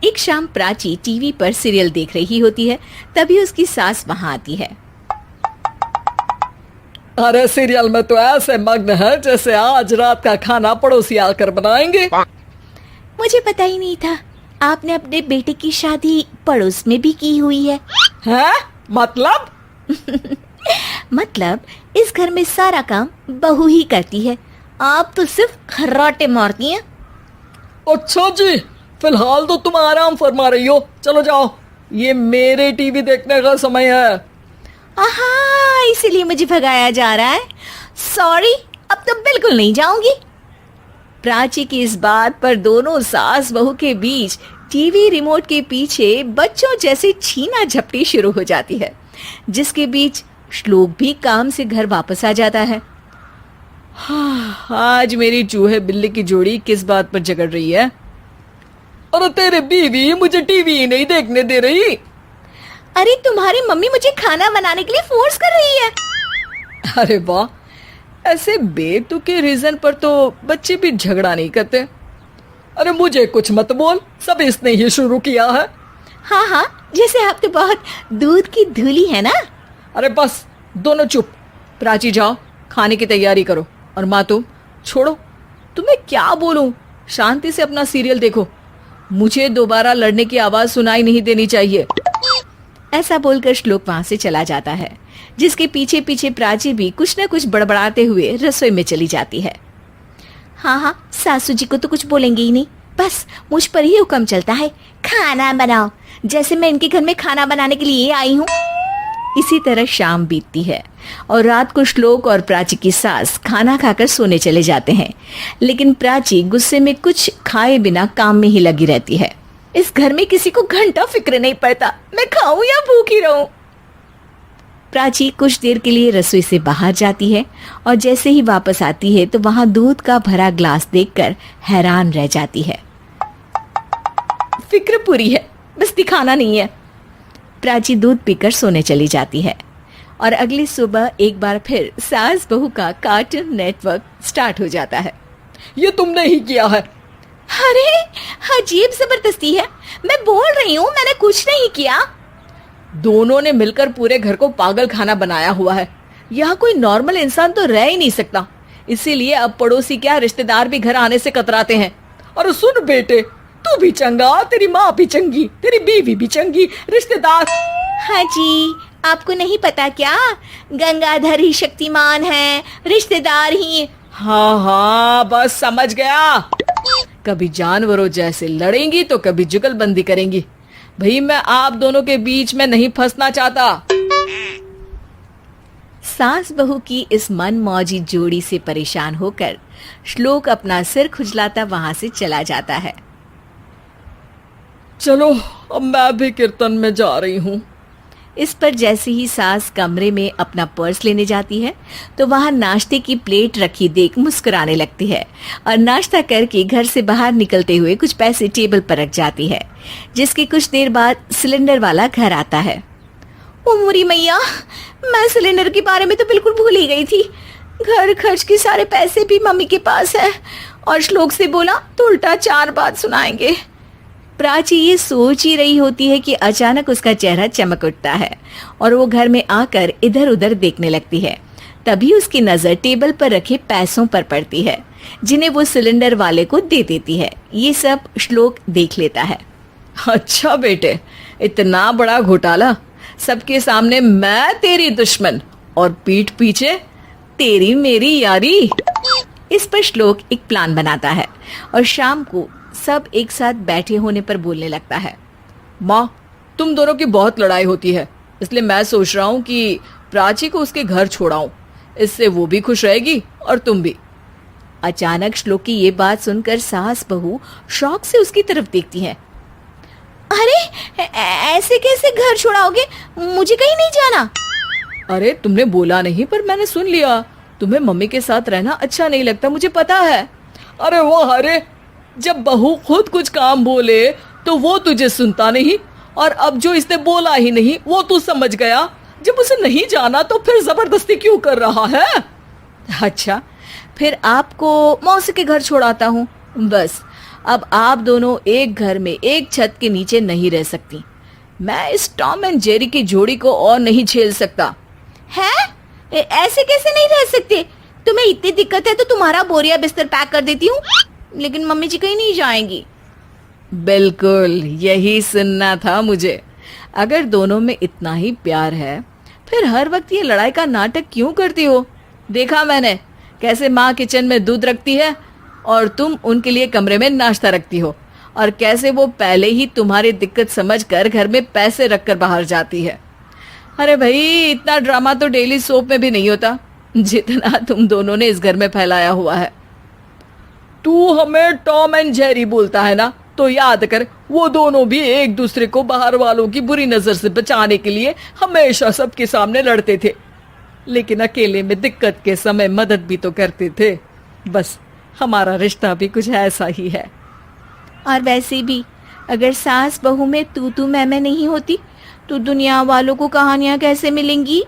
एक शाम प्राची टीवी पर सीरियल देख रही होती है। तभी उसकी सास वहां आती है। अरे सीरियल में तो ऐसे मग्न है जैसे आज रात का खाना पड़ोसी आकर बनाएंगे। मुझे पता ही नहीं था आपने अपने बेटे की शादी पड़ोस में भी की हुई है। हैं? मतलब? मतलब इस घर में सारा काम बहू ही करती है, आप तो सिर्फ खर्राटे मारती हैं। अच्छा जी, फिलहाल तो तुम आराम फरमा रही हो, चलो जाओ, ये मेरे टीवी देखने का समय है। आहा, इसीलिए मुझे भगाया जा रहा है। सॉरी, अब तो बिल्कुल नहीं जाऊंगी। प्राची की इस बात पर दोनों सास बहू के बीच टीवी रिमोट के पीछे बच्चों जैसे छीना झपटी शुरू हो जाती है, जिसके बीच श्लोक भी काम से घर वापस आ जाता है। आज मेरी चूहे बिल्ली की जोड़ी किस बात पर झगड़ रही है? अरे तेरे बीवी मुझे टीवी ही नहीं देखने दे रही। अरे तुम्हारी मम्मी मुझे खाना बनाने के लिए फोर्स कर रही है। अरे वाह, ऐसे बेतुके रीजन पर तो बच्चे भी झगड़ा नहीं करते। अरे मुझे कुछ मत बोल, सब इसने ही शुरू किया है। हाँ हाँ, जैसे आप तो बहुत दूध की धूली है ना। अरे बस दोनों चुप। प्राची जाओ, खाने की तैयारी करो। और माँ तुम छोड़ो, तुम्हें क्या बोलूं, शांति से अपना सीरियल देखो, मुझे दोबारा लड़ने की आवाज सुनाई नहीं देनी चाहिए। ऐसा बोलकर श्लोक वहां से चला जाता है, जिसके पीछे पीछे प्राची भी कुछ न कुछ बड़बड़ाते हुए रसोई में चली जाती है। हाँ हाँ, सासू जी को तो कुछ बोलेंगे ही नहीं, बस मुझ पर ही हुक्म चलता है, खाना बनाओ, जैसे मैं इनके घर में खाना बनाने के लिए आई हूँ। इसी तरह शाम बीतती है और रात को श्लोक और प्राची की सास खाना खाकर सोने चले जाते हैं, लेकिन प्राची गुस्से में कुछ खाए बिना काम में ही लगी रहती है। इस घर में किसी को घंटा फिक्र नहीं पड़ता, मैं खाऊं या भूखी रहूं। प्राची कुछ देर के लिए रसोई से बाहर जाती है और जैसे ही वापस आती है तो वहां दूध का भरा ग्लास देखकर हैरान रह जाती है। फिक्र पूरी है, बस दिखाना नहीं है। प्राची दूध पीकर सोने चली जाती है और अगली सुबह एक बार फिर सास बहू का कार्टून नेटवर्क स्टार्ट हो जाता है। ये तुमने ही किया है। अरे अजीब जबरदस्ती है, मैं बोल रही हूँ मैंने कुछ नहीं किया। दोनों ने मिलकर पूरे घर को पागल खाना बनाया हुआ है। यहाँ कोई नॉर्मल इंसान तो रह ही नहीं सकता, इसीलिए अब पड़ोसी क्या रिश्तेदार भी घर आने से कतराते हैं। और सुन बेटे, तू भी चंगा, तेरी माँ भी चंगी, तेरी बीवी भी चंगी, रिश्तेदार। हाँ जी, आपको नहीं पता क्या, गंगाधर ही शक्तिमान है, रिश्तेदार ही। हाँ हाँ, बस समझ गया। कभी जानवरों जैसे लड़ेंगी तो कभी जुगलबंदी करेंगी। भाई मैं आप दोनों के बीच में नहीं फंसना चाहता। सास बहू की इस मन मौजी जोड़ी से परेशान होकर श्लोक अपना सिर खुजलाता वहां से चला जाता है। चलो अब मैं भी कीर्तन में जा रही हूँ। इस पर जैसे ही सास कमरे में अपना पर्स लेने जाती है तो वहां नाश्ते की प्लेट रखी देख मुस्कुराने लगती है और नाश्ता करके घर से बाहर निकलते हुए कुछ पैसे टेबल पर रख जाती है, जिसके कुछ देर बाद सिलेंडर वाला घर आता है। ओ मुरी मैया, मैं सिलेंडर के बारे में तो बिल्कुल भूल ही गई थी। घर खर्च के सारे पैसे भी मम्मी के पास है और श्लोक से बोला तो उल्टा 4 बात सुनाएंगे। प्राची ये सोच ही रही होती है कि अचानक उसका चेहरा चमक उठता है और वो घर में आकर इधर उधर देखने लगती है। तभी उसकी नजर टेबल पर रखे पैसों पर पड़ती है, जिन्हें वो सिलेंडर वाले को दे देती है। ये सब श्लोक देख लेता है। अच्छा बेटे, इतना बड़ा घोटाला, सबके सामने मैं तेरी दुश्मन और पीठ पीछे तेरी मेरी यारी। इस पर श्लोक एक प्लान बनाता है और शाम को सब एक साथ बैठे होने पर बोलने लगता है। माँ, तुम दोनों की बहुत लड़ाई होती है, इसलिए मैं सोच रहा हूँ कि प्राची को उसके घर छोड़ाऊं, इससे वो भी खुश रहेगी और तुम भी। अचानक श्लोक की ये बात सुनकर सास बहू शौक से उसकी तरफ देखती हैं। अरे ऐसे कैसे घर छोड़ाओगे, मुझे कहीं नहीं जाना। अरे तुमने बोला नहीं पर मैंने सुन लिया, तुम्हें मम्मी के साथ रहना अच्छा नहीं लगता, मुझे पता है। अरे वाह, अरे जब बहू खुद कुछ काम बोले तो वो तुझे सुनता नहीं, और अब जो इसने बोला ही नहीं वो तू समझ गया। जब उसे नहीं जाना तो फिर जबरदस्ती क्यों कर रहा है? अच्छा, फिर आपको मौसी के घर छोड़ाता हूँ, बस अब आप दोनों एक घर में एक छत के नीचे नहीं रह सकती। मैं इस टॉम एंड जेरी की जोड़ी को और नहीं झेल सकता। है? ऐसे कैसे नहीं रह सकते? तुम्हें इतनी दिक्कत है तो तुम्हारा बोरिया बिस्तर पैक कर देती हूँ, लेकिन मम्मी जी कहीं नहीं जाएंगी। बिल्कुल यही सुनना था मुझे। अगर दोनों में इतना ही प्यार है फिर हर वक्त ये लड़ाई का नाटक क्यों करती हो? देखा मैंने कैसे माँ किचन में दूध रखती है और तुम उनके लिए कमरे में नाश्ता रखती हो, और कैसे वो पहले ही तुम्हारी दिक्कत समझकर घर में पैसे रखकर बाहर जाती है। अरे भाई, इतना ड्रामा तो डेली सोप में भी नहीं होता जितना तुम दोनों ने इस घर में फैलाया हुआ है। तू हमें टॉम एंड जेरी बोलता है ना, तो याद कर वो दोनों भी एक दूसरे को बाहर वालों की बुरी नजर से बचाने के लिए हमेशा सबके सामने लड़ते थे, लेकिन अकेले में दिक्कत के समय मदद भी तो करते थे। बस हमारा रिश्ता भी कुछ ऐसा ही है। और वैसे भी अगर सास बहू में तू मैं नहीं होती तो दुनिया वालों को कहानियां कैसे मिलेंगी?